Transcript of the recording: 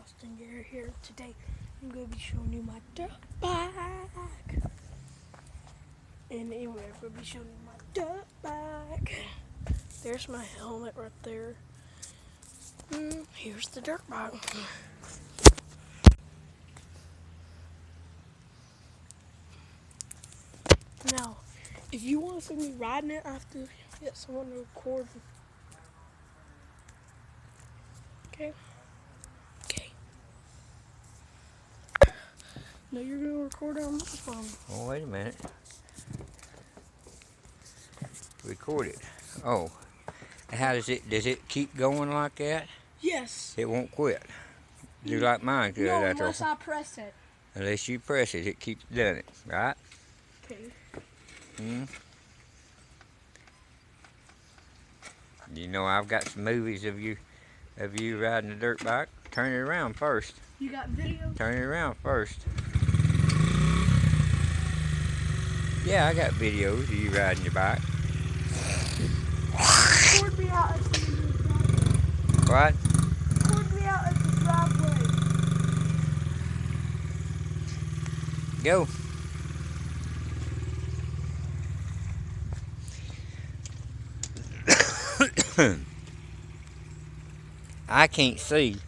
Austin Garrett here. Today I'm going to be showing you my dirt bike. And anyway, I'm going to be showing you my dirt bike. There's my helmet right there. Here's the dirt bike. Now, if you want to see me riding it, I have to get someone to record. Okay? Okay. No, you're going to record it on my phone. Oh, wait a minute. Record it. Oh. How does it keep going like that? Yes. It won't quit. Do like mine could. No, unless I press it. Unless you press it, it keeps doing it, right? Okay. You know, I've got some movies of you riding a dirt bike. Turn it around first. You got video? Turn it around first. Yeah, I got videos of you riding your bike. Record me out at the driveway. What? Record me out at the driveway. Go. I can't see.